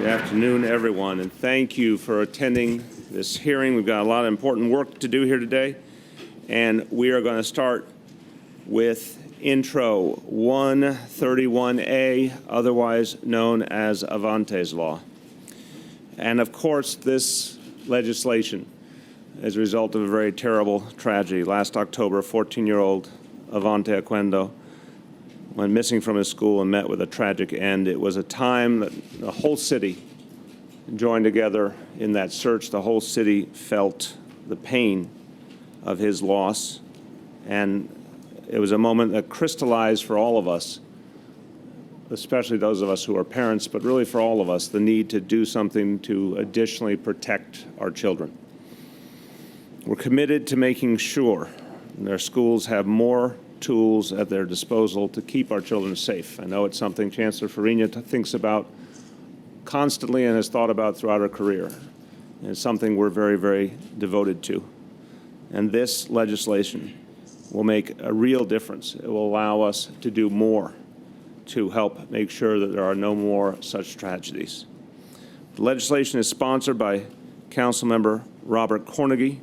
Good afternoon, everyone, and thank you for attending this hearing. We've got a lot of important work to do here today, and we are going to start with Intro 131A, otherwise known as Avonte's Law. And of course, this legislation is a result of a very terrible tragedy. Last October, 14-year-old Avonte Oquendo went missing from his school and met with a tragic end. It was a time that the whole city joined together in that search. The whole city felt the pain of his loss, and it was a moment that crystallized for all of us, especially those of us who are parents, but really for all of us, the need to do something to additionally protect our children. We're committed to making sure their schools have more tools at their disposal to keep our children safe. I know it's something Chancellor Farina thinks about constantly and has thought about throughout her career. And it's something we're very, very devoted to. And this legislation will make a real difference. It will allow us to do more to help make sure that there are no more such tragedies. The legislation is sponsored by Councilmember Robert Cornegy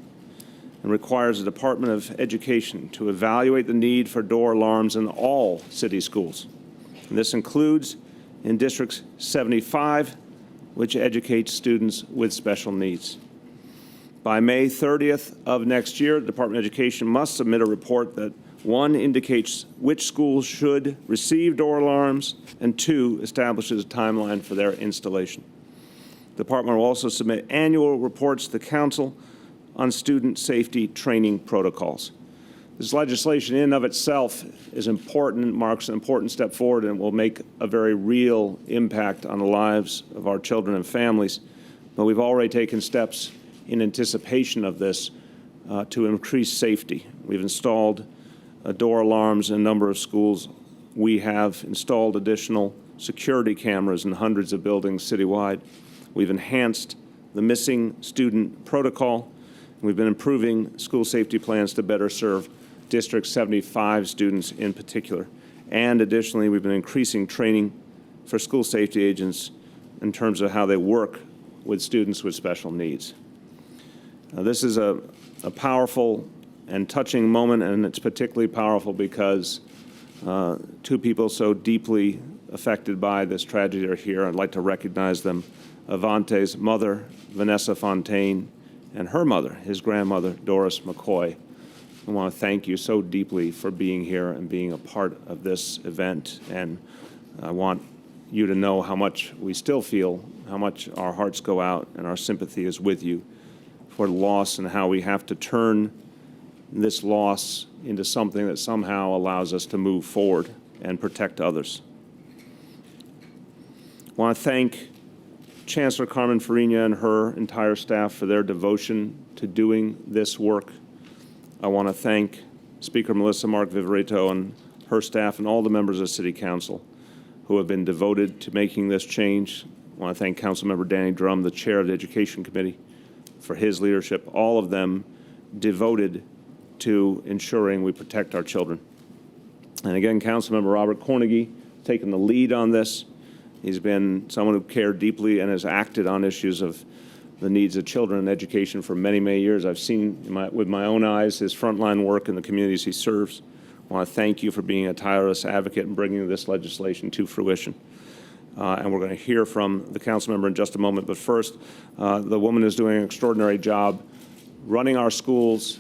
and requires the Department of Education to evaluate the need for door alarms in all city schools. And this includes in District 75, which educates students with special needs. By May 30th of next year, the Department of Education must submit a report that, 1, indicates which schools should receive door alarms, and 2, establishes a timeline for their installation. The department will also submit annual reports to the Council on student safety training protocols. This legislation in and of itself is important, marks an important step forward, and will make a very real impact on the lives of our children and families. But we've already taken steps in anticipation of this to increase safety. We've installed door alarms in a number of schools. We have installed additional security cameras in hundreds of buildings citywide. We've enhanced the missing student protocol. We've been improving school safety plans to better serve District 75 students in particular. And additionally, we've been increasing training for school safety agents in terms of how they work with students with special needs. This is a powerful and touching moment, and it's particularly powerful because two people so deeply affected by this tragedy are here. I'd like to recognize them. Avonte's mother, Vanessa Fontaine, and her mother, his grandmother, Doris McCoy. I want to thank you so deeply for being here and being a part of this event. And I want you to know how much we still feel, how much our hearts go out, and our sympathy is with you for the loss and how we have to turn this loss into something that somehow allows us to move forward and protect others. I want to thank Chancellor Carmen Farina and her entire staff for their devotion to doing this work. I want to thank Speaker Melissa Mark Viverito and her staff and all the members of City Council who have been devoted to making this change. I want to thank Councilmember Danny Drum, the chair of the Education Committee, for his leadership, all of them devoted to ensuring we protect our children. And again, Councilmember Robert Cornegy taking the lead on this. He's been someone who cared deeply and has acted on issues of the needs of children and education for many, many years. I've seen with my own eyes his frontline work in the communities he serves. I want to thank you for being a tireless advocate and bringing this legislation to fruition. And we're going to hear from the council member in just a moment. But first, the woman is doing an extraordinary job running our schools,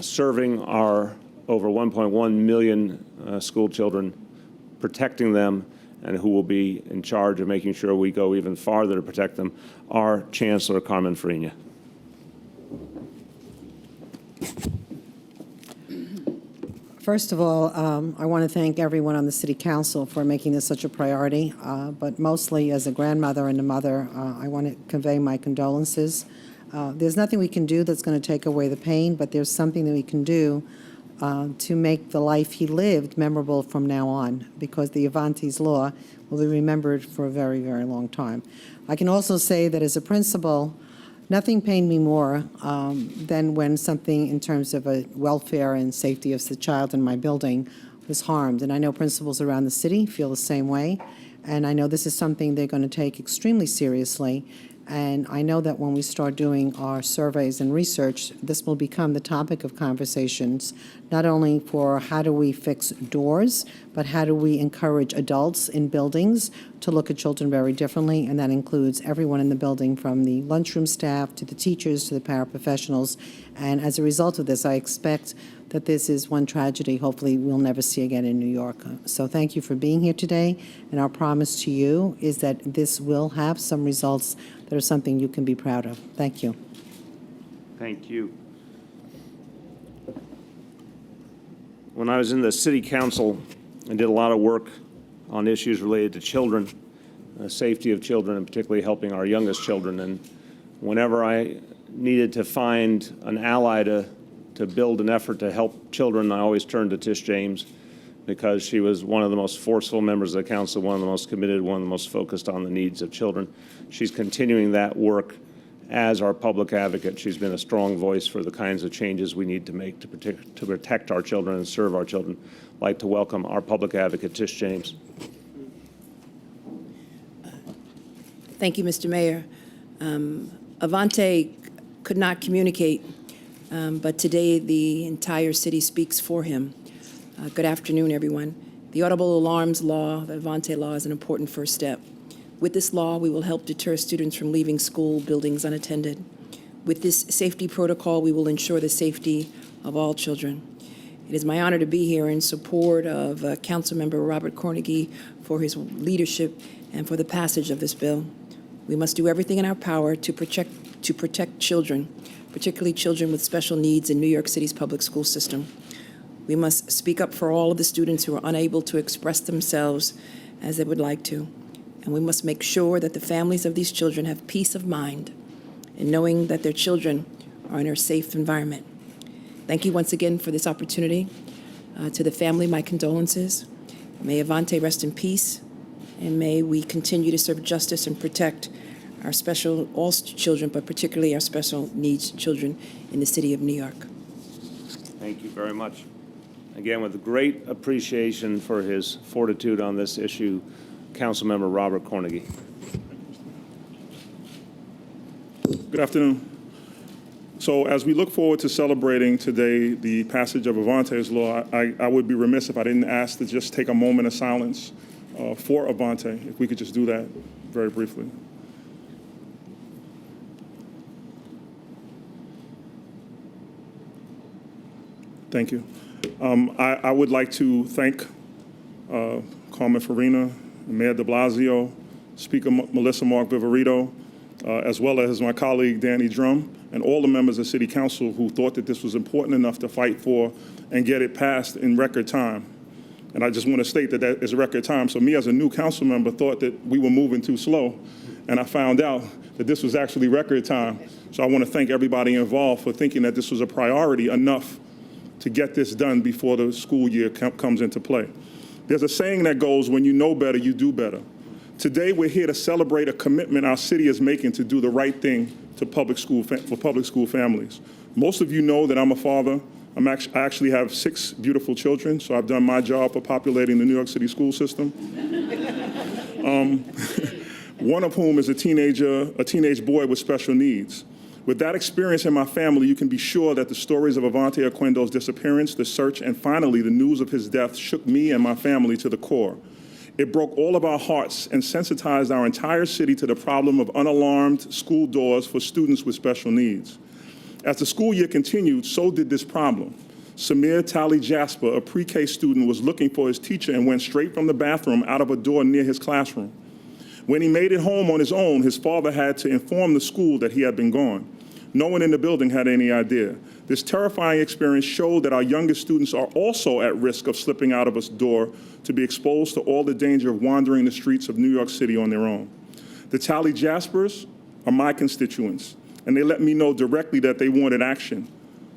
serving our over 1.1 million school children, protecting them, and who will be in charge of making sure we go even farther to protect them, our Chancellor Carmen Farina. First of all, I want to thank everyone on the City Council for making this such a priority, but mostly as a grandmother and a mother, I want to convey my condolences. There's nothing we can do that's going to take away the pain, but there's something that we can do to make the life he lived memorable from now on, because the Avonte's Law will be remembered for a very, very long time. I can also say that as a principal, nothing pained me more than when something in terms of a welfare and safety of the child in my building was harmed. And I know principals around the city feel the same way. And I know this is something they're going to take extremely seriously. And I know that when we start doing our surveys and research, this will become the topic of conversations, not only for how do we fix doors, but how do we encourage adults in buildings to look at children very differently, and that includes everyone in the building, from the lunchroom staff to the teachers to the paraprofessionals. And as a result of this, I expect that this is one tragedy hopefully we'll never see again in New York. So thank you for being here today, and our promise to you is that this will have some results that are something you can be proud of. Thank you. Thank you. When I was in the city council, I did a lot of work on issues related to children, safety of children, and particularly helping our youngest children. And whenever I needed to find an ally to build an effort to help children, I always turned to Tish James, because she was one of the most forceful members of the council, one of the most committed, one of the most focused on the needs of children. She's continuing that work as our public advocate. She's been a strong voice for the kinds of changes we need to make to protect our children and serve our children. I'd like to welcome our public advocate, Tish James. Thank you, Mr. Mayor. Avonte could not communicate, but today the entire city speaks for him. Good afternoon, everyone. The Audible Alarms Law, the Avonte Law, is an important first step. With this law, we will help deter students from leaving school buildings unattended. With this safety protocol, we will ensure the safety of all children. It is my honor to be here in support of Councilmember Robert Cornegy for his leadership and for the passage of this bill. We must do everything in our power to protect children, particularly children with special needs in New York City's public school system. We must speak up for all of the students who are unable to express themselves as they would like to. And we must make sure that the families of these children have peace of mind in knowing that their children are in a safe environment. Thank you once again for this opportunity. To the family, my condolences. May Avonte rest in peace, and may we continue to serve justice and protect our all children, but particularly our special needs children in the city of New York. Thank you very much. Again, with great appreciation for his fortitude on this issue, Councilmember Robert Cornegy. Good afternoon. So as we look forward to celebrating today the passage of Avonte's law, I would be remiss if I didn't ask to just take a moment of silence for Avonte, if we could just do that very briefly. Thank you. I would like to thank Carmen Farina, Mayor de Blasio, Speaker Melissa Mark Viverito, as well as my colleague Danny Drum, and all the members of City Council who thought that this was important enough to fight for and get it passed in record time. And I just want to state that that is record time. So me as a new council member thought that we were moving too slow, and I found out that this was actually record time. So I want to thank everybody involved for thinking that this was a priority enough to get this done before the school year comes into play. There's a saying that goes, when you know better, you do better. Today, we're here to celebrate a commitment our city is making to do the right thing to for public school families. Most of you know that I'm a father. I actually have 6 beautiful children, so I've done my job for populating the New York City school system. One of whom is a teenage boy with special needs. With that experience in my family, you can be sure that the stories of Avonte Oquendo's disappearance, the search, and finally the news of his death shook me and my family to the core. It broke all of our hearts and sensitized our entire city to the problem of unalarmed school doors for students with special needs. As the school year continued, so did this problem. Samir Tally Jasper, a pre-K student, was looking for his teacher and went straight from the bathroom out of a door near his classroom. When he made it home on his own, his father had to inform the school that he had been gone. No one in the building had any idea. This terrifying experience showed that our youngest students are also at risk of slipping out of a door to be exposed to all the danger of wandering the streets of New York City on their own. The Tally Jaspers are my constituents, and they let me know directly that they wanted action.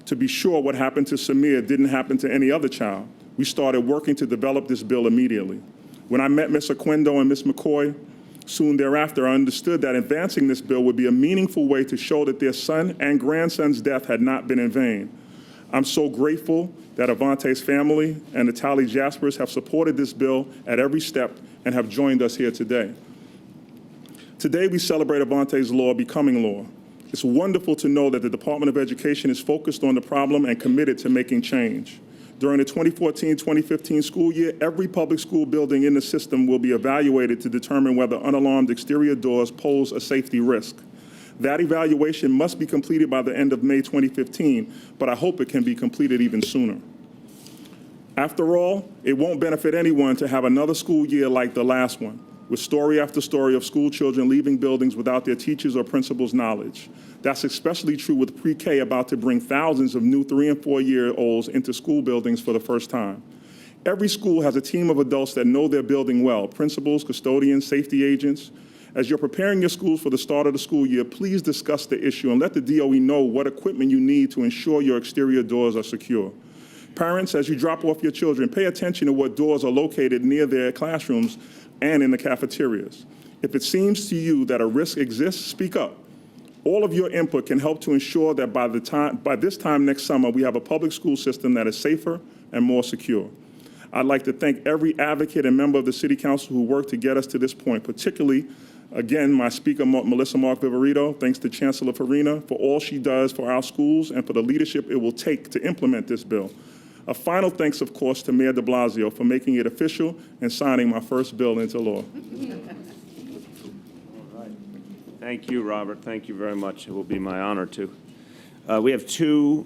To be sure, what happened to Samir didn't happen to any other child. We started working to develop this bill immediately. When I met Ms. Oquendo and Ms. McCoy, soon thereafter, I understood that advancing this bill would be a meaningful way to show that their son and grandson's death had not been in vain. I'm so grateful that Avonte's family and the Tally Jaspers have supported this bill at every step, and have joined us here today. Today, we celebrate Avonte's law becoming law. It's wonderful to know that the Department of Education is focused on the problem and committed to making change. During the 2014-2015 school year, every public school building in the system will be evaluated to determine whether unalarmed exterior doors pose a safety risk. That evaluation must be completed by the end of May 2015, but I hope it can be completed even sooner. After all, it won't benefit anyone to have another school year like the last one, with story after story of school children leaving buildings without their teachers' or principals' knowledge. That's especially true with pre-K about to bring thousands of new 3- and 4-year-olds into school buildings for the first time. Every school has a team of adults that know their building well, principals, custodians, safety agents. As you're preparing your schools for the start of the school year, please discuss the issue and let the DOE know what equipment you need to ensure your exterior doors are secure. Parents, as you drop off your children, pay attention to what doors are located near their classrooms and in the cafeterias. If it seems to you that a risk exists, speak up. All of your input can help to ensure that by this time next summer, we have a public school system that is safer and more secure. I'd like to thank every advocate and member of the City Council who worked to get us to this point, particularly, again, my speaker, Melissa Mark Viverito, thanks to Chancellor Farina for all she does for our schools and for the leadership it will take to implement this bill. A final thanks, of course, to Mayor de Blasio for making it official and signing my first bill into law. Thank you, Robert. Thank you very much. It will be my honor to. We have two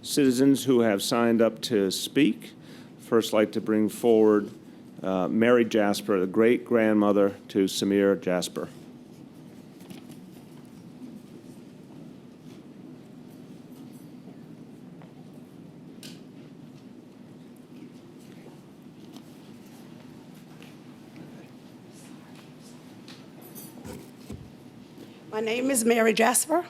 citizens who have signed up to speak. First, I'd like to bring forward Mary Jasper, the great-grandmother to Samir Jasper. My name is Mary Jasper.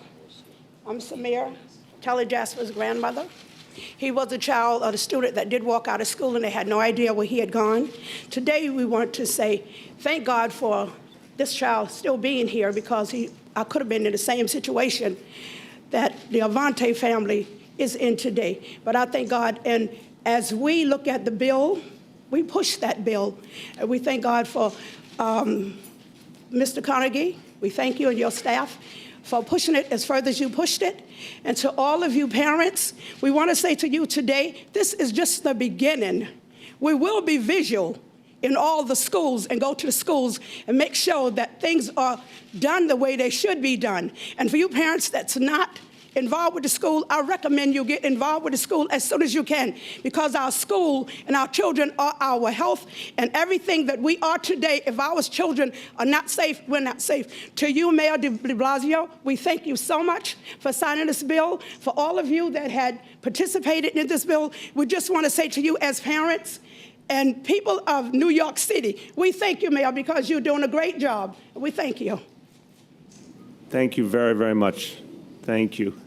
I'm Samir, Kelly Jasper's grandmother. He was a child of a student that did walk out of school and they had no idea where he had gone. Today we want to say thank God for this child still being here because I could have been in the same situation that the Avonte family is in today. But I thank God, and as we look at the bill, we push that bill. And we thank God for Mr. Carnegie. We thank you and your staff for pushing it as further as you pushed it. And to all of you parents, we want to say to you today, this is just the beginning. We will be visual in all the schools and go to the schools and make sure that things are done the way they should be done. And for you parents that's not involved with the school, I recommend you get involved with the school as soon as you can, because our school and our children are our health, and everything that we are today, if our children are not safe, we're not safe. To you, Mayor de Blasio, we thank you so much for signing this bill. For all of you that had participated in this bill, we just want to say to you as parents and people of New York City, we thank you, Mayor, because you're doing a great job. We thank you. Thank you very, very much. Thank you.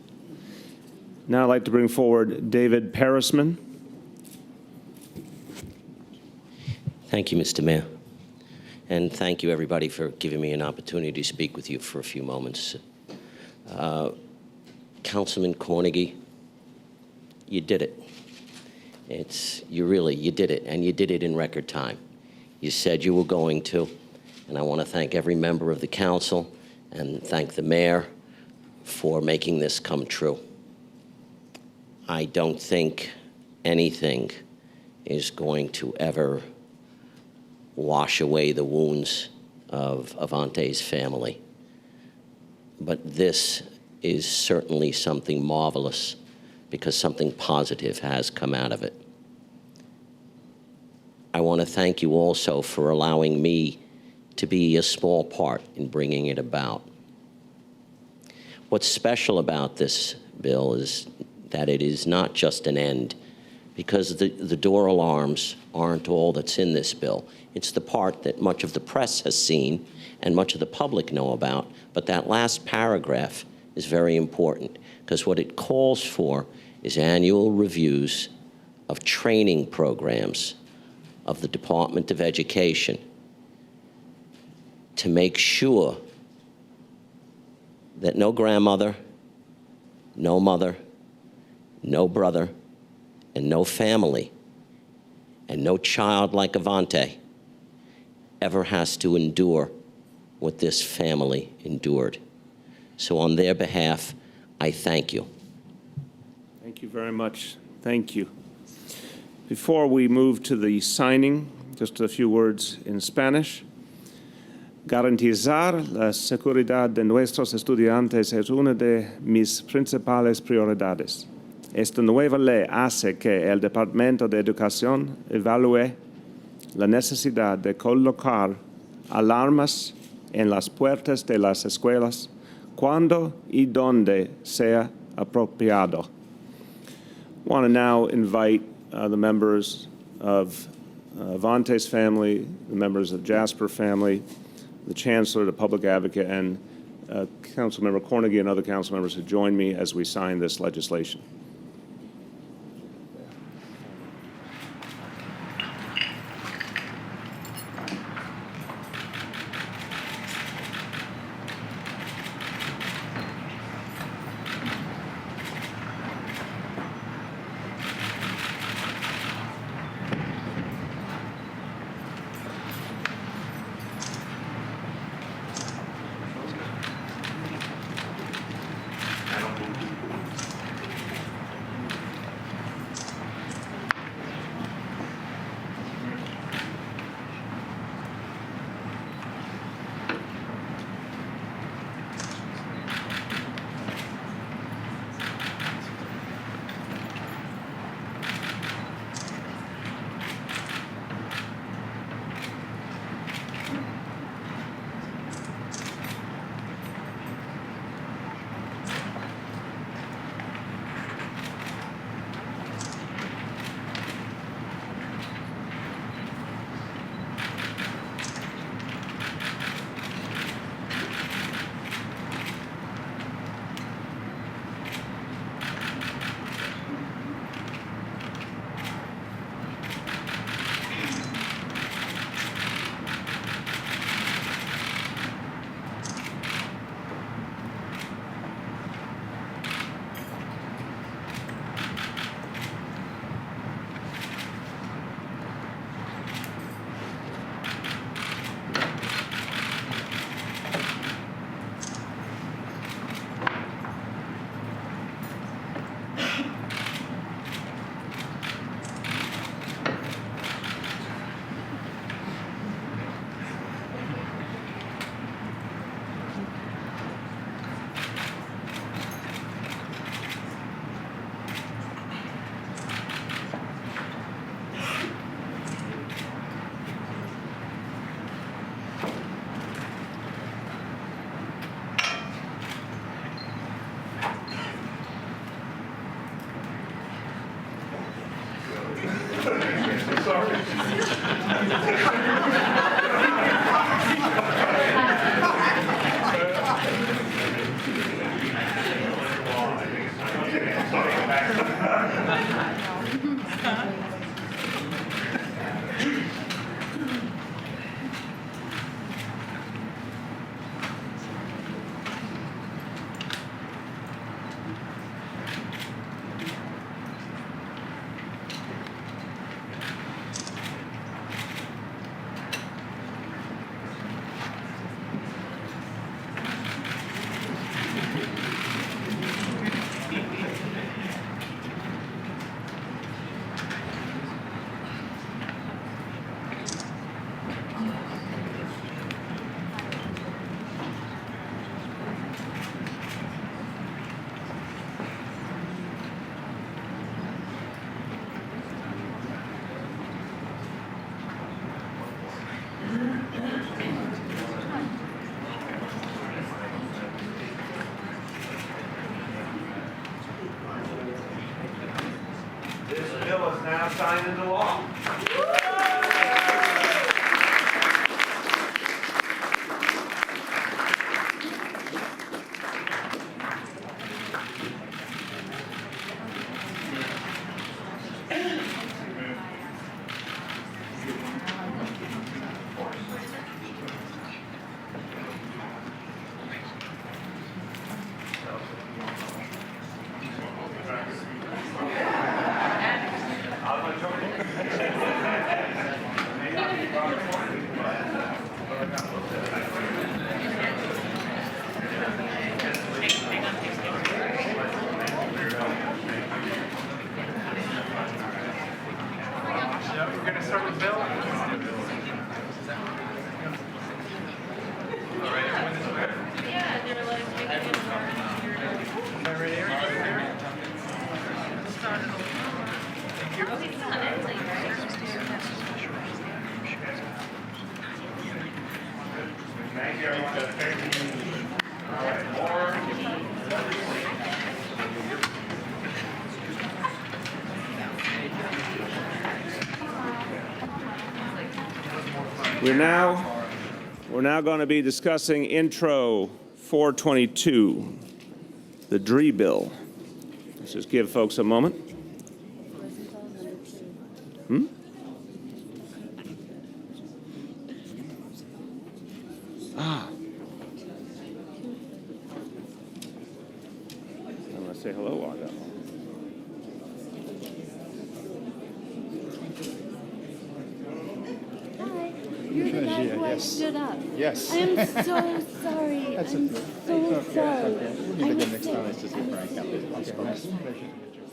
Now I'd like to bring forward David Parisman. Thank you, Mr. Mayor. And thank you, everybody, for giving me an opportunity to speak with you for a few moments. Councilman Carnegie, you did it. You did it, and you did it in record time. You said you were going to, and I want to thank every member of the council and thank the mayor for making this come true. I don't think anything is going to ever wash away the wounds of Avonte's family. But this is certainly something marvelous because something positive has come out of it. I want to thank you also for allowing me to be a small part in bringing it about. What's special about this bill is that it is not just an end, because the door alarms aren't all that's in this bill. It's the part that much of the press has seen and much of the public know about, but that last paragraph is very important, because what it calls for is annual reviews of training programs of the Department of Education to make sure that no grandmother, no mother, no brother, and no family, and no child like Avonte ever has to endure what this family endured. So on their behalf, I thank you. Thank you very much. Thank you. Before we move to the signing, just a few words in Spanish. Garantizar la seguridad de nuestros estudiantes es una de mis principales prioridades. Esta nueva ley hace que el Departamento de Educación evalúe la necesidad de colocar alarmas en las puertas de las escuelas cuando y donde sea apropiado. I want to now invite the members of Avonte's family, the members of Jasper family, the Chancellor, the Public Advocate, and Councilmember Cornegie and other council members to join me as we sign this legislation. This bill is now signed into law. We're now going to be discussing Intro 422, the DRE bill. Let's just give folks a moment. I'm going to say hello while I got one. You're the guy who I stood up. Yes. I am so sorry. I'm so sorry. We'll meet again next time. It's just a Frank.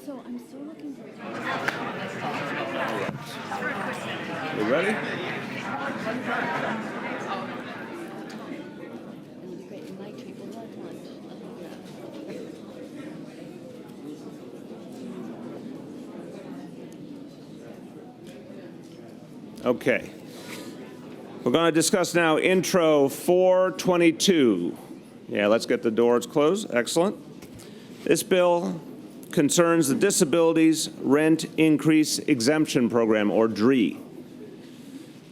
So I'm so looking forward to You ready? It'll be great. And my treat will love lunch. Okay. We're going to discuss now Intro 422. Yeah, let's get the doors closed. Excellent. This bill concerns the Disabilities Rent Increase Exemption Program, or DRE.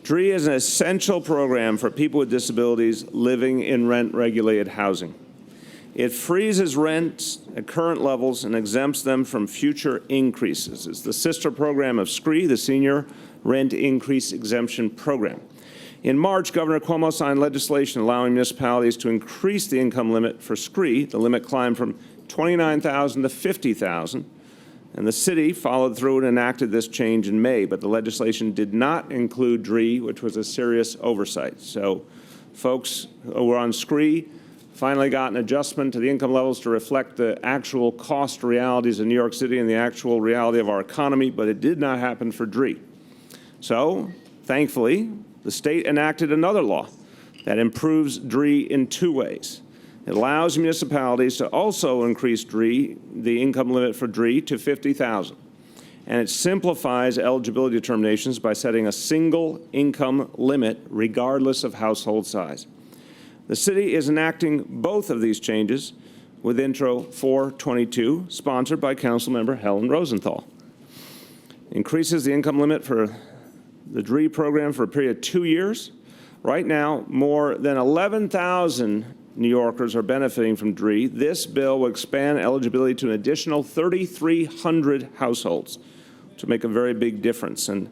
DRE is an essential program for people with disabilities living in rent-regulated housing. It freezes rents at current levels and exempts them from future increases. It's the sister program of SCRE, the Senior Rent Increase Exemption Program. In March, Governor Cuomo signed legislation allowing municipalities to increase the income limit for SCRE. The limit climbed from $29,000 to $50,000, and the city followed through and enacted this change in May, but the legislation did not include DRE, which was a serious oversight. So folks who were on SCRE finally got an adjustment to the income levels to reflect the actual cost realities of New York City and the actual reality of our economy, but it did not happen for DRE. So, thankfully, the state enacted another law that improves DRE in two ways. It allows municipalities to also increase DRE, the income limit for DRE, to $50,000. And it simplifies eligibility determinations by setting a single income limit regardless of household size. The city is enacting both of these changes with Intro 422, sponsored by Councilmember Helen Rosenthal. Increases the income limit for the DRE program for a period of 2 years. Right now, more than 11,000 New Yorkers are benefiting from DRE. This bill will expand eligibility to an additional 3,300 households, to make a very big difference. And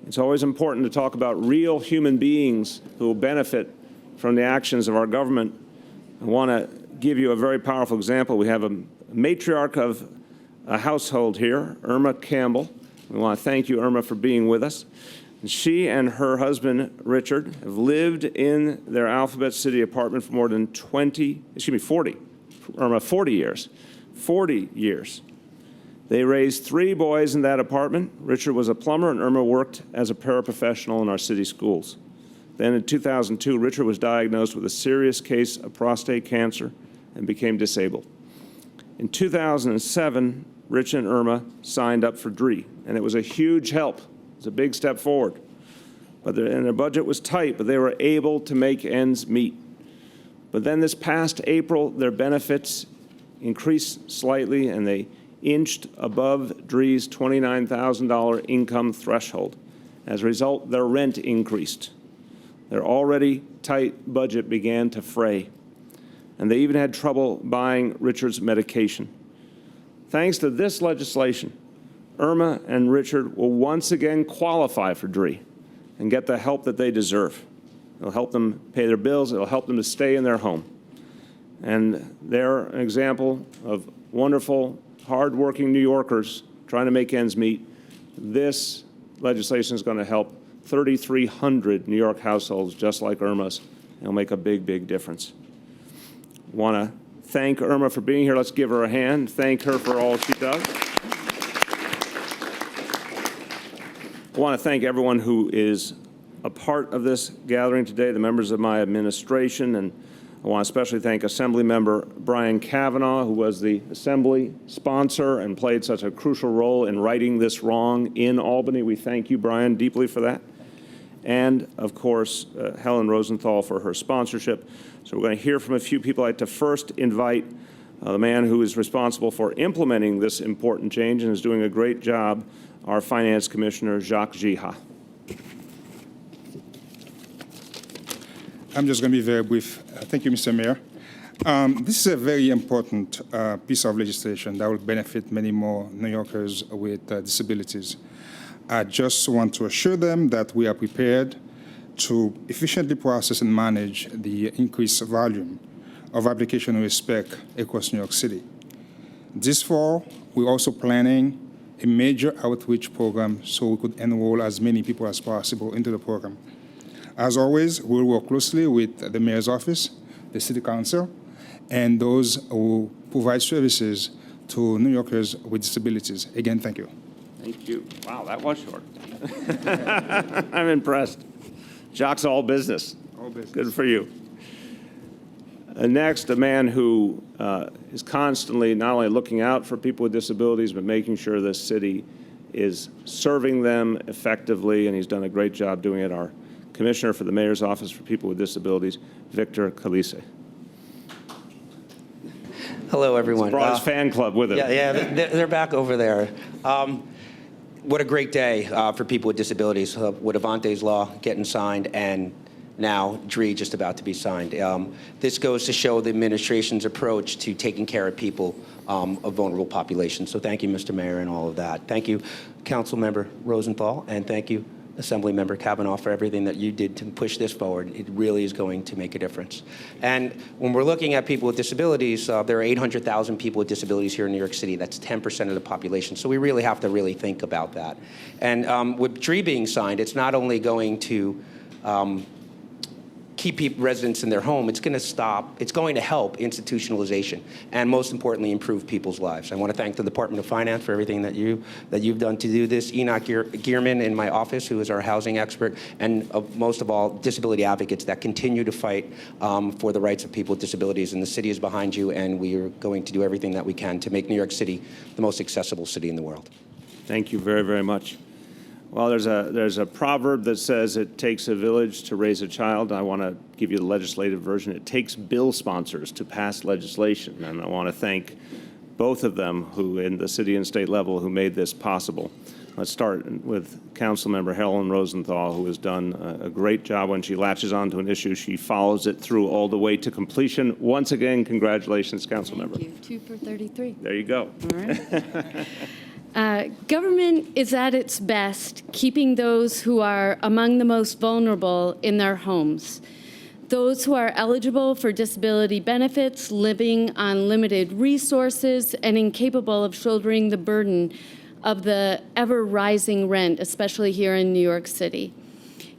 it's always important to talk about real human beings who will benefit from the actions of our government. I want to give you a very powerful example. We have a matriarch of a household here, Irma Campbell. We want to thank you, Irma, for being with us. She and her husband, Richard, have lived in their Alphabet City apartment for more than 40 years. 40 years. They raised 3 boys in that apartment. Richard was a plumber, and Irma worked as a paraprofessional in our city schools. Then in 2002, Richard was diagnosed with a serious case of prostate cancer and became disabled. In 2007, Rich and Irma signed up for DRE, and it was a huge help. It's a big step forward. And their budget was tight, but they were able to make ends meet. But then this past April, their benefits increased slightly, and they inched above DRE's $29,000 income threshold. As a result, their rent increased. Their already tight budget began to fray, and they even had trouble buying Richard's medication. Thanks to this legislation, Irma and Richard will once again qualify for DRE and get the help that they deserve. It'll help them pay their bills. It'll help them to stay in their home. And they're an example of wonderful, hardworking New Yorkers trying to make ends meet. This legislation is going to help 3,300 New York households just like Irma's, and it'll make a big, big difference. I want to thank Irma for being here. Let's give her a hand. Thank her for all she does. I want to thank everyone who is a part of this gathering today, the members of my administration, and I want to especially thank Assemblymember Brian Kavanaugh, who was the Assembly sponsor and played such a crucial role in righting this wrong in Albany. We thank you, Brian, deeply for that. And, of course, Helen Rosenthal for her sponsorship. So we're going to hear from a few people. I'd like to first invite the man who is responsible for implementing this important change and is doing a great job, our Finance Commissioner, Jacques Jiha. I'm just going to be very brief. Thank you, Mr. Mayor. This is a very important piece of legislation that will benefit many more New Yorkers with disabilities. I just want to assure them that we are prepared to efficiently process and manage the increased volume of application we expect across New York City. This fall, we're also planning a major outreach program so we could enroll as many people as possible into the program. As always, we'll work closely with the Mayor's Office, the City Council, and those who provide services to New Yorkers with disabilities. Again, thank you. Thank you. Wow, that was short. I'm impressed. Jacques, all business. All business. Good for you. Next, a man who is constantly not only looking out for people with disabilities, but making sure this city is serving them effectively, and he's done a great job doing it, our Commissioner for the Mayor's Office for People with Disabilities, Victor Calise. Hello, everyone. Brought his fan club with him. Yeah, they're back over there. What a great day for people with disabilities, with Avonte's law getting signed and now DRE just about to be signed. This goes to show the administration's approach to taking care of people of vulnerable populations. So thank you, Mr. Mayor, and all of that. Thank you, Council Member Rosenthal, and thank you, Assembly Member Kavanaugh, for everything that you did to push this forward. It really is going to make a difference. And when we're looking at people with disabilities, there are 800,000 people with disabilities here in New York City. That's 10% of the population. So we really have to really think about that. And with DRE being signed, it's not only going to keep residents in their home, it's going to help institutionalization and, most importantly, improve people's lives. I want to thank the Department of Finance for everything that you've done to do this. Enoch Gearman in my office, who is our housing expert, and most of all, disability advocates that continue to fight for the rights of people with disabilities. And the city is behind you, and we are going to do everything that we can to make New York City the most accessible city in the world. Thank you very, very much. Well, there's a proverb that says it takes a village to raise a child. I want to give you the legislative version. It takes bill sponsors to pass legislation, and I want to thank both of them who, in the city and state level, who made this possible. Let's start with Councilmember Helen Rosenthal, who has done a great job when she latches onto an issue. She follows it through all the way to completion. Once again, congratulations, Councilmember. Thank you. 2 for 33. There you go. All right. Government is at its best keeping those who are among the most vulnerable in their homes. Those who are eligible for disability benefits, living on limited resources, and incapable of shouldering the burden of the ever-rising rent, especially here in New York City.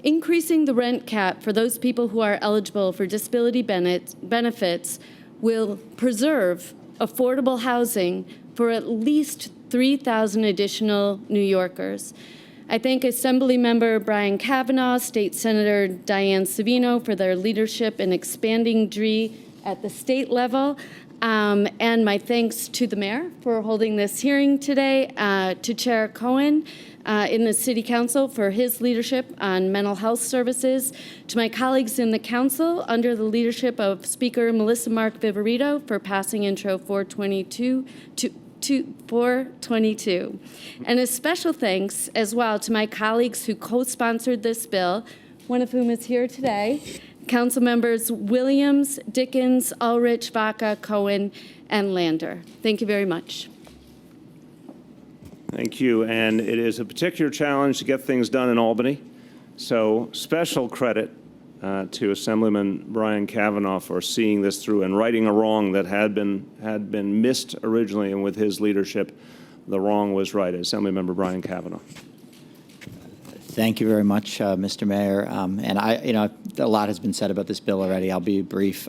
Increasing the rent cap for those people who are eligible for disability benefits will preserve affordable housing for at least 3,000 additional New Yorkers. I thank Assemblymember Brian Kavanaugh, State Senator Diane Savino for their leadership in expanding DRE at the state level. And my thanks to the mayor for holding this hearing today, to Chair Cohen in the City Council for his leadership on mental health services, to my colleagues in the council under the leadership of Speaker Melissa Mark Viverito for passing Intro 422 422. And a special thanks as well to my colleagues who co-sponsored this bill, one of whom is here today, Council Members Williams, Dickens, Ulrich, Vaca, Cohen, and Lander. Thank you very much. Thank you. And it is a particular challenge to get things done in Albany. So special credit to Assemblyman Brian Kavanaugh for seeing this through and righting a wrong that had been missed originally, and with his leadership, the wrong was right. Assemblymember Brian Kavanaugh. Thank you very much, Mr. Mayor. And a lot has been said about this bill already. I'll be brief.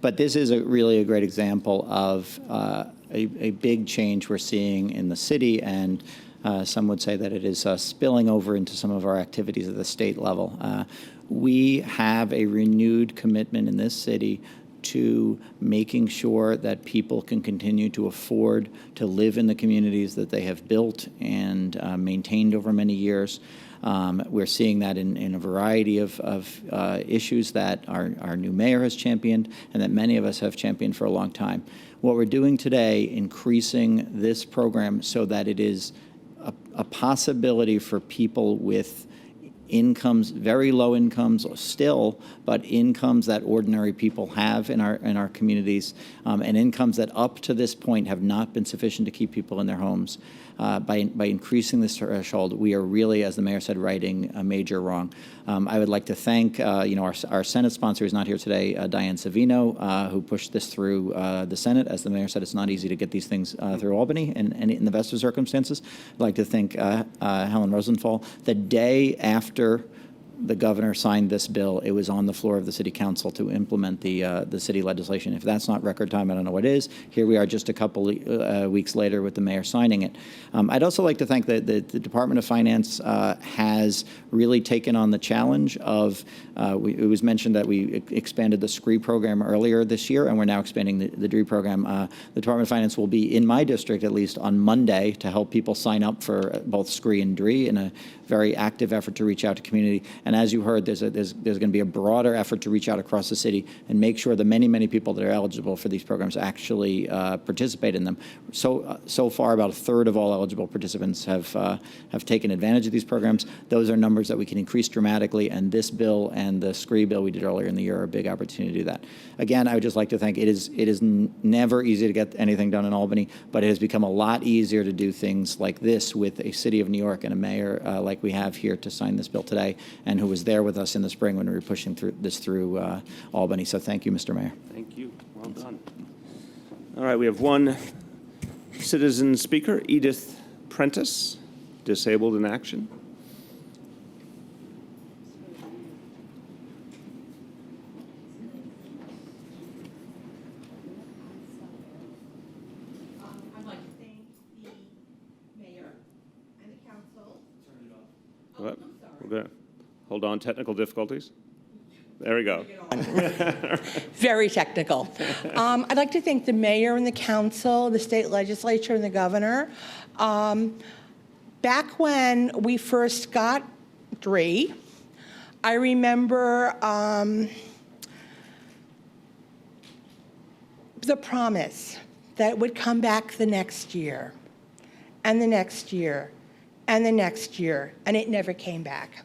But this is really a great example of a big change we're seeing in the city, and some would say that it is spilling over into some of our activities at the state level. We have a renewed commitment in this city to making sure that people can continue to afford to live in the communities that they have built and maintained over many years. We're seeing that in a variety of issues that our new mayor has championed and that many of us have championed for a long time. What we're doing today, increasing this program so that it is a possibility for people with incomes, very low incomes still, but incomes that ordinary people have in our communities, and incomes that up to this point have not been sufficient to keep people in their homes. By increasing this threshold, we are really, as the mayor said, righting a major wrong. I would like to thank our Senate sponsor, who's not here today, Diane Savino, who pushed this through the Senate. As the mayor said, it's not easy to get these things through Albany and in the best of circumstances. I'd like to thank Helen Rosenthal. The day after the governor signed this bill, it was on the floor of the city council to implement the city legislation. If that's not record time, I don't know what is. Here we are just a couple weeks later with the mayor signing it. I'd also like to thank the Department of Finance has really taken on the challenge of, it was mentioned that we expanded the SCREE program earlier this year, and we're now expanding the DREE program. The Department of Finance will be, in my district at least, on Monday to help people sign up for both SCREE and DREE in a very active effort to reach out to community. And as you heard, there's going to be a broader effort to reach out across the city and make sure the many people that are eligible for these programs actually participate in them. So far, about a third of all eligible participants have taken advantage of these programs. Those are numbers that we can increase dramatically, and this bill and the SCREE bill we did earlier in the year are a big opportunity to do that. Again, I would just like to thank, it is never easy to get anything done in Albany, but it has become a lot easier to do things like this with a city of New York and a mayor like we have here to sign this bill today, and who was there with us in the spring when we were pushing this through Albany. So thank you, Mr. Mayor. Thank you. Well done. All right, we have one citizen speaker, Edith Prentice, Disabled in Action. I'd like to thank the mayor and the council. Turn it off. Well, we're good. Hold on, technical difficulties. There we go. Very technical. I'd like to thank the mayor and the council, the state legislature, and the governor. Back when we first got DREE, I remember the promise that it would come back the next year, and the next year, and the next year, and it never came back.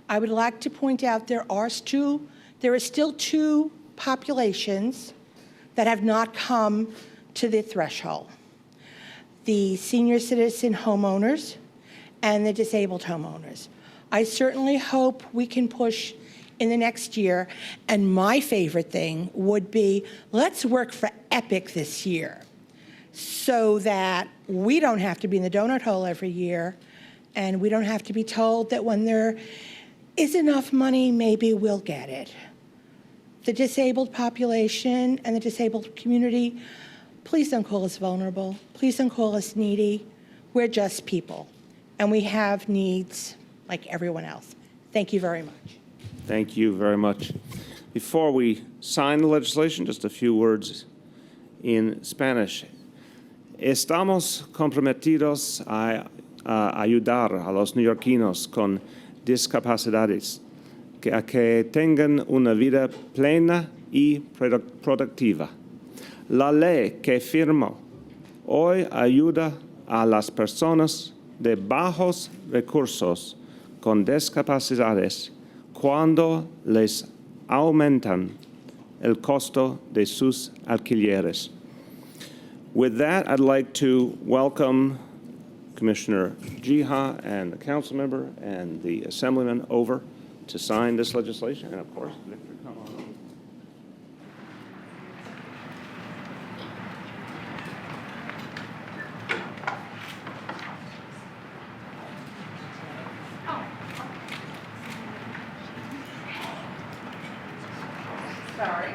I would like to point out there are still two populations that have not come to the threshold: the senior citizen homeowners and the disabled homeowners. I certainly hope we can push in the next year, and my favorite thing would be, let's work for EPIC this year so that we don't have to be in the donut hole every year, and we don't have to be told that when there is enough money, maybe we'll get it. The disabled population and the disabled community, please don't call us vulnerable. Please don't call us needy. We're just people, and we have needs like everyone else. Thank you very much. Thank you very much. Before we sign the legislation, just a few words in Spanish. Estamos comprometidos a ayudar a los neoyorquinos con discapacidades a que tengan una vida plena y productiva. La ley que firmó hoy ayuda a las personas de bajos recursos con discapacidades cuando les aumentan el costo de sus alquileres. With that, I'd like to welcome Commissioner Jiha and the council member and the assemblyman over to sign this legislation. And of course, Victor, come on over. Sorry.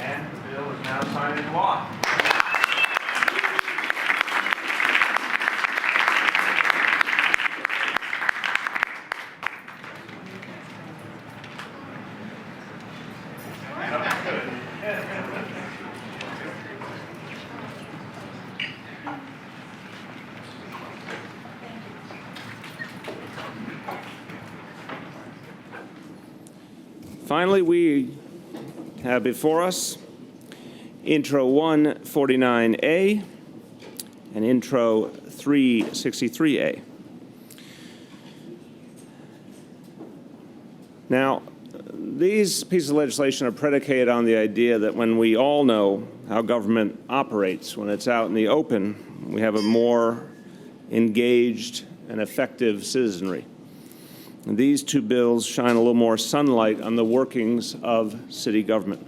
And the bill is now signed into law. Finally, we have before us Intro 149A and Intro 363A. Now, these pieces of legislation are predicated on the idea that when we all know how government operates, when it's out in the open, we have a more engaged and effective citizenry. And these two bills shine a little more sunlight on the workings of city government.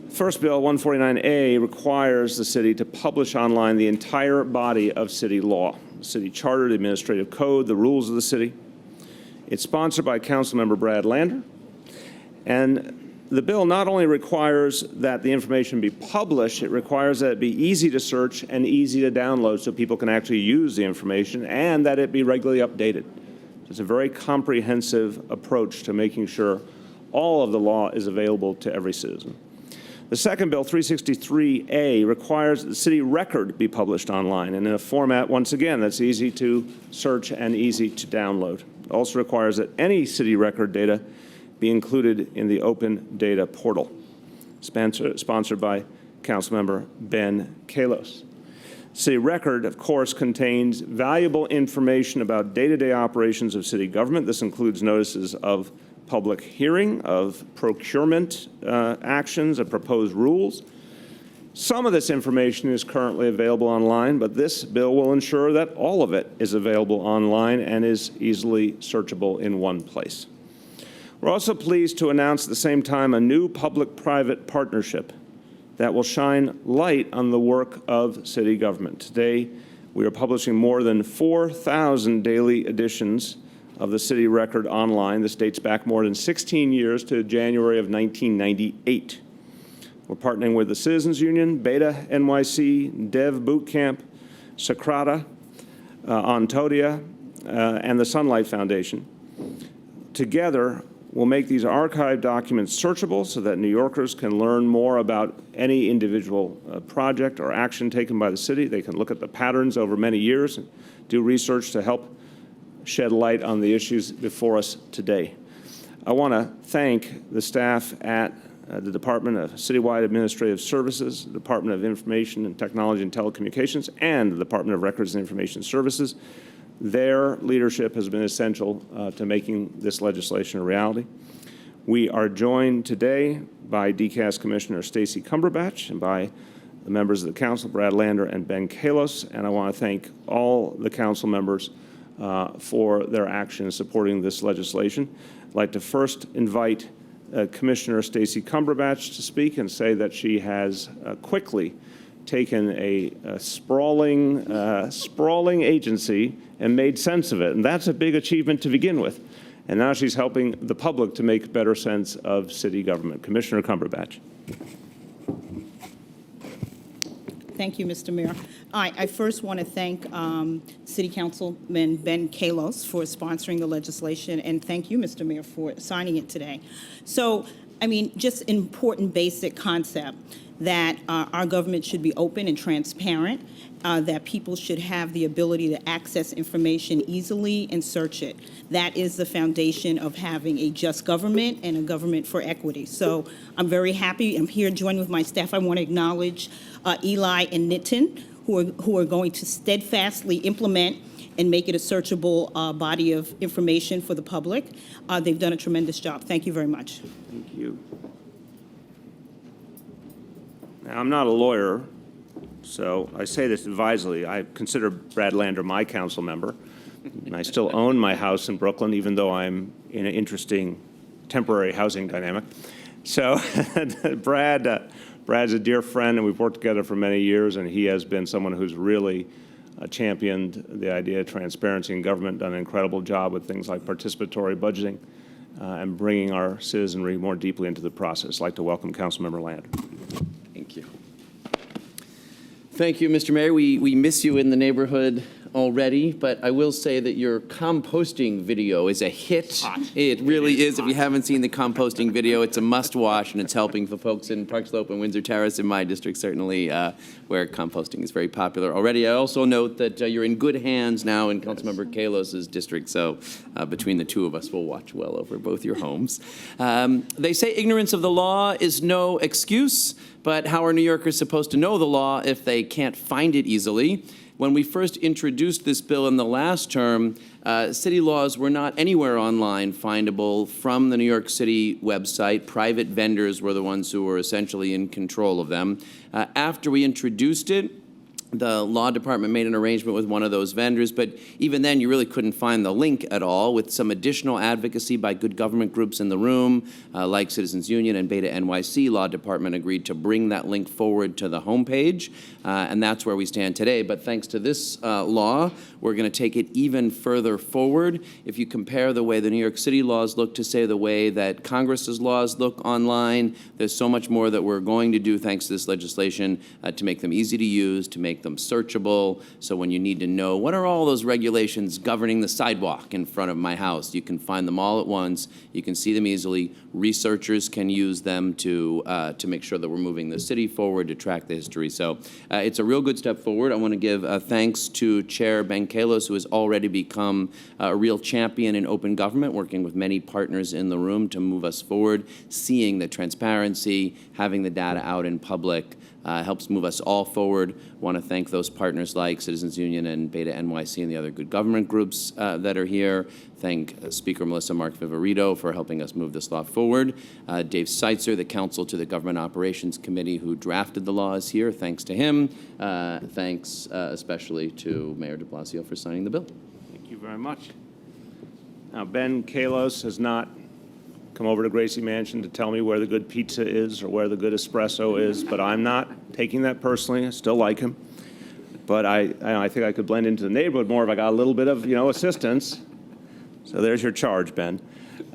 First bill, 149A, requires the city to publish online the entire body of city law, the city charter, the administrative code, the rules of the city. It's sponsored by Councilmember Brad Lander. And the bill not only requires that the information be published, it requires that it be easy to search and easy to download so people can actually use the information, and that it be regularly updated. It's a very comprehensive approach to making sure all of the law is available to every citizen. The second bill, 363A, requires that the city record be published online and in a format, once again, that's easy to search and easy to download. It also requires that any city record data be included in the open data portal, sponsored by Councilmember Ben Kalos. City record, of course, contains valuable information about day-to-day operations of city government. This includes notices of public hearing, of procurement actions, of proposed rules. Some of this information is currently available online, but this bill will ensure that all of it is available online and is easily searchable in one place. We're also pleased to announce at the same time a new public-private partnership that will shine light on the work of city government. Today, we are publishing more than 4,000 daily editions of the city record online. This dates back more than 16 years to January of 1998. We're partnering with the Citizens Union, Beta NYC, Dev Bootcamp, Socrata, Ontodia, and the Sunlight Foundation. Together, we'll make these archived documents searchable so that New Yorkers can learn more about any individual project or action taken by the city. They can look at the patterns over many years and do research to help shed light on the issues before us today. I want to thank the staff at the Department of Citywide Administrative Services, the Department of Information and Technology and Telecommunications, and the Department of Records and Information Services. Their leadership has been essential to making this legislation a reality. We are joined today by DCAS Commissioner Stacey Cumberbatch and by the members of the council, Brad Lander and Ben Kalos, and I want to thank all the council members for their action in supporting this legislation. I'd like to first invite Commissioner Stacey Cumberbatch to speak and say that she has quickly taken a sprawling agency and made sense of it. And that's a big achievement to begin with. And now she's helping the public to make better sense of city government. Commissioner Cumberbatch. Thank you, Mr. Mayor. I first want to thank City Councilman Ben Kalos for sponsoring the legislation, and thank you, Mr. Mayor, for signing it today. So, I mean, just an important basic concept that our government should be open and transparent, that people should have the ability to access information easily and search it. That is the foundation of having a just government and a government for equity. So I'm very happy. I'm here joined with my staff. I want to acknowledge Eli and Nitin, who are going to steadfastly implement and make it a searchable body of information for the public. They've done a tremendous job. Thank you very much. Thank you. Now, I'm not a lawyer, so I say this advisedly. I consider Brad Lander my council member, and I still own my house in Brooklyn, even though I'm in an interesting temporary housing dynamic. So Brad's a dear friend, and we've worked together for many years, and he has been someone who's really championed the idea of transparency in government, done an incredible job with things like participatory budgeting and bringing our citizenry more deeply into the process. I'd like to welcome Councilmember Lander. Thank you. Thank you, Mr. Mayor. We miss you in the neighborhood already, but I will say that your composting video is a hit. It really is. If you haven't seen the composting video, it's a must-watch, and it's helping the folks in Park Slope and Windsor Terrace in my district, certainly, where composting is very popular already. I also note that you're in good hands now in Councilmember Kalos's district, so between the two of us, we'll watch well over both your homes. They say ignorance of the law is no excuse, but how are New Yorkers supposed to know the law if they can't find it easily? When we first introduced this bill in the last term, city laws were not anywhere online findable from the New York City website. Private vendors were the ones who were essentially in control of them. After we introduced it, the law department made an arrangement with one of those vendors, but even then you really couldn't find the link at all. With some additional advocacy by good government groups in the room, like Citizens Union and Beta NYC, law department agreed to bring that link forward to the homepage, and that's where we stand today. But thanks to this law, we're going to take it even further forward. If you compare the way the New York City laws look to, say, the way that Congress's laws look online, there's so much more that we're going to do thanks to this legislation to make them easy to use, to make them searchable. So when you need to know what are all those regulations governing the sidewalk in front of my house, you can find them all at once. You can see them easily. Researchers can use them to make sure that we're moving the city forward, to track the history. So it's a real good step forward. I want to give thanks to Chair Ben Kalos, who has already become a real champion in open government, working with many partners in the room to move us forward, seeing the transparency, having the data out in public, helps move us all forward. Want to thank those partners like Citizens Union and Beta NYC and the other good government groups that are here. Thank Speaker Melissa Mark Viverito for helping us move this law forward. Dave Seitzer, the counsel to the Government Operations Committee who drafted the law, is here. Thanks to him. Thanks especially to Mayor de Blasio for signing the bill. Thank you very much. Now, Ben Kalos has not come over to Gracie Mansion to tell me where the good pizza is or where the good espresso is, but I'm not taking that personally. I still like him. But I think I could blend into the neighborhood more if I got a little bit of, assistance. So there's your charge, Ben.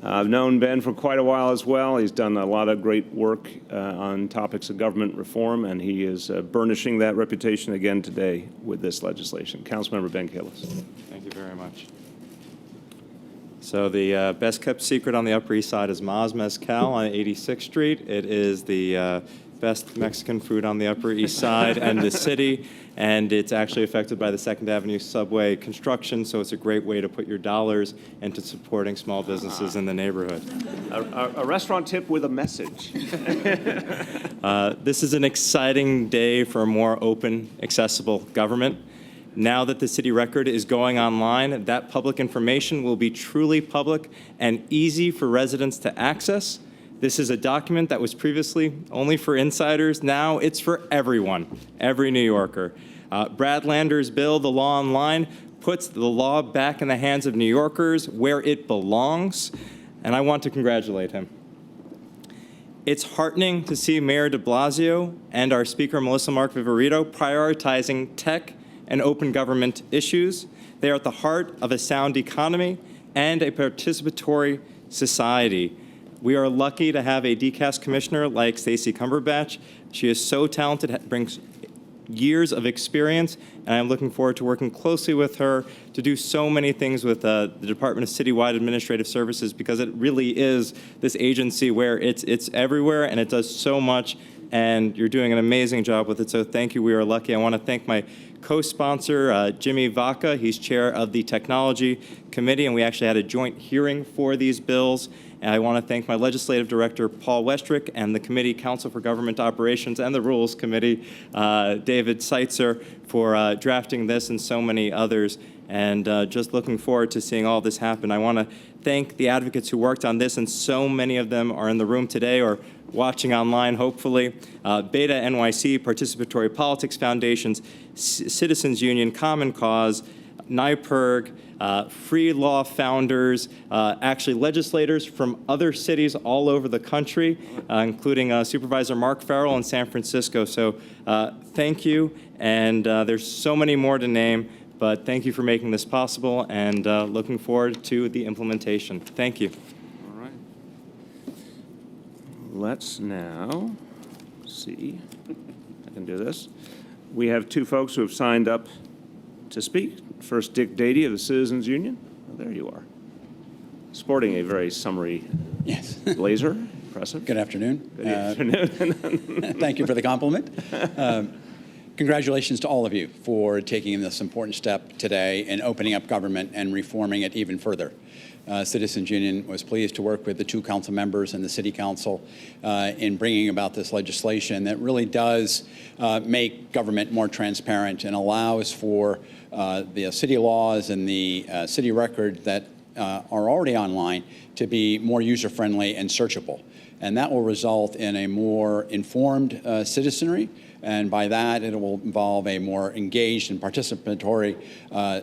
I've known Ben for quite a while as well. He's done a lot of great work on topics of government reform, and he is burnishing that reputation again today with this legislation. Councilmember Ben Kalos. Thank you very much. So the best-kept secret on the Upper East Side is Ma's Mezcal on 86th Street. It is the best Mexican food on the Upper East Side and the city, and it's actually affected by the 2nd Avenue subway construction, so it's a great way to put your dollars into supporting small businesses in the neighborhood. A restaurant tip with a message. This is an exciting day for a more open, accessible government. Now that the city record is going online, that public information will be truly public and easy for residents to access. This is a document that was previously only for insiders. Now it's for everyone, every New Yorker. Brad Lander's bill, the law online, puts the law back in the hands of New Yorkers where it belongs, and I want to congratulate him. It's heartening to see Mayor de Blasio and our Speaker, Melissa Mark Viverito, prioritizing tech and open government issues. They are at the heart of a sound economy and a participatory society. We are lucky to have a DCAS commissioner like Stacey Cumberbatch. She is so talented, brings years of experience, and I'm looking forward to working closely with her to do so many things with the Department of Citywide Administrative Services, because it really is this agency where it's everywhere and it does so much, and you're doing an amazing job with it, so thank you. We are lucky. I want to thank my co-sponsor, Jimmy Vaca. He's chair of the Technology Committee, and we actually had a joint hearing for these bills. And I want to thank my legislative director, Paul Westrick, and the Committee Council for Government Operations and the Rules Committee, David Seitzer, for drafting this and so many others. And just looking forward to seeing all this happen. I want to thank the advocates who worked on this, and so many of them are in the room today or watching online, hopefully. Beta NYC, Participatory Politics Foundations, Citizens Union, Common Cause, NYPIRG, Free Law Founders, actually legislators from other cities all over the country, including Supervisor Mark Farrell in San Francisco. So thank you, and there's so many more to name, but thank you for making this possible, and looking forward to the implementation. Thank you. All right. Let's now see. I can do this. We have two folks who have signed up to speak. First, Dick Dady of the Citizens Union. Oh, there you are. Sporting a very summery blazer. Impressive. Good afternoon. Good afternoon. Thank you for the compliment. Congratulations to all of you for taking this important step today in opening up government and reforming it even further. Citizens Union was pleased to work with the two council members and the city council in bringing about this legislation that really does make government more transparent and allows for the city laws and the city record that are already online to be more user-friendly and searchable. And that will result in a more informed citizenry. And by that, it will involve a more engaged and participatory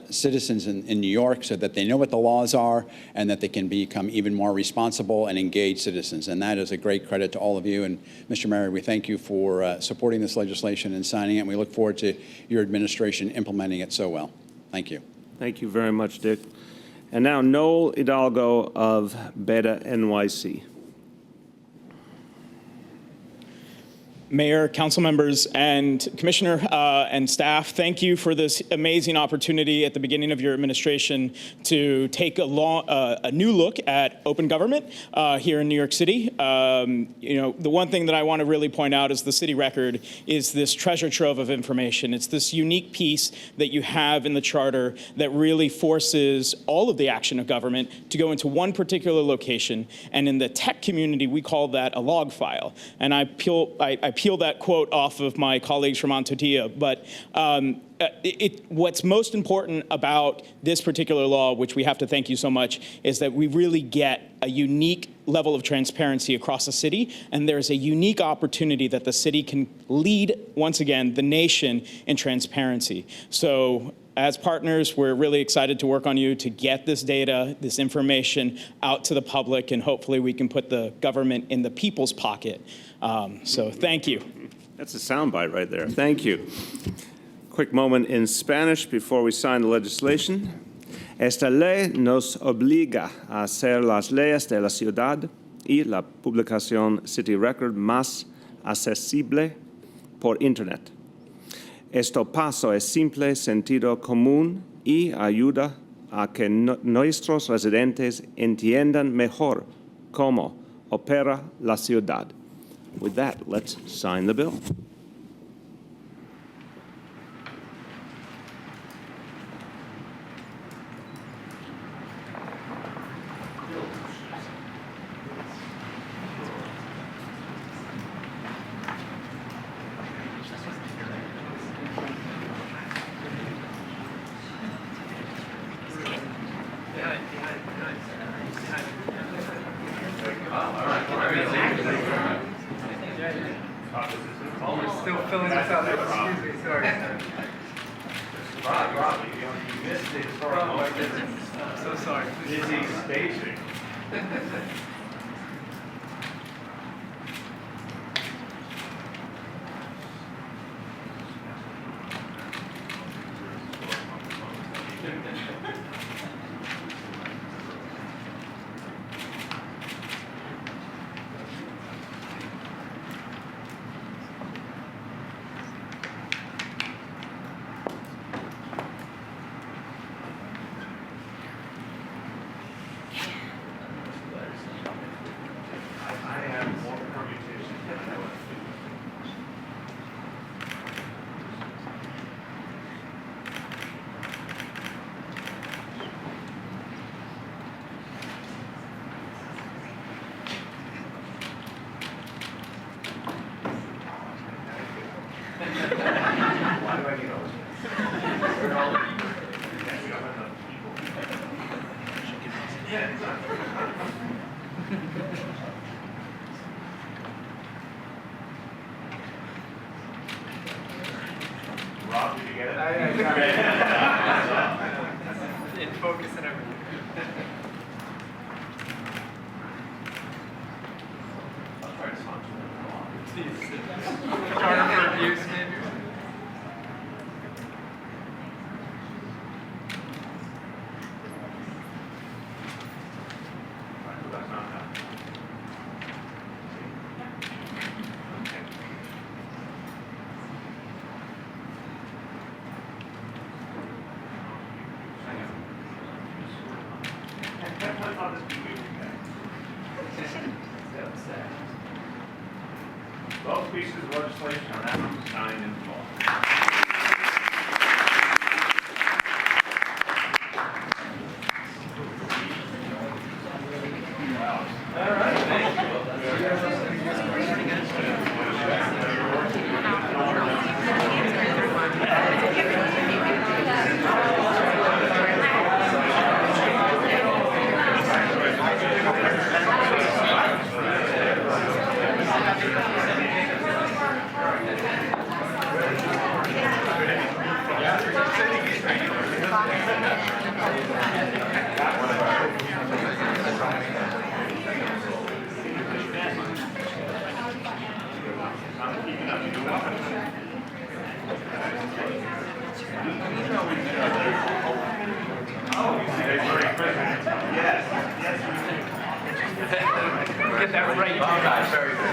citizens in New York so that they know what the laws are and that they can become even more responsible and engaged citizens. And that is a great credit to all of you. And Mr. Mayor, we thank you for supporting this legislation and signing it. And we look forward to your administration implementing it so well. Thank you. Thank you very much, Dick. And now Noel Hidalgo of Beta NYC. Mayor, council members, and Commissioner and staff, thank you for this amazing opportunity at the beginning of your administration to take a new look at open government here in New York City. The one thing that I want to really point out is the city record is this treasure trove of information. It's this unique piece that you have in the charter that really forces all of the action of government to go into one particular location. And in the tech community, we call that a log file. And I peel that quote off of my colleagues from Antioquia, but what's most important about this particular law, which we have to thank you so much, is that we really get a unique level of transparency across the city, and there's a unique opportunity that the city can lead, once again, the nation in transparency. So as partners, we're really excited to work on you to get this data, this information out to the public, and hopefully we can put the government in the people's pocket. So thank you. That's a soundbite right there. Thank you. Quick moment in Spanish before we sign the legislation. Esta ley nos obliga a hacer las leyes de la ciudad y la publicación City Record más accesible por Internet. Este paso es simple, sentido común y ayuda a que nuestros residentes entiendan mejor cómo opera la ciudad. With that, let's sign the bill. Still filling this out. Excuse me, sorry. Rob, you missed it. Oh my goodness. I'm so sorry. Busy staging. Rob, did you get it? In focus and everything. Charter for abuse, maybe? Both pieces of legislation are now signed into law. Get that right.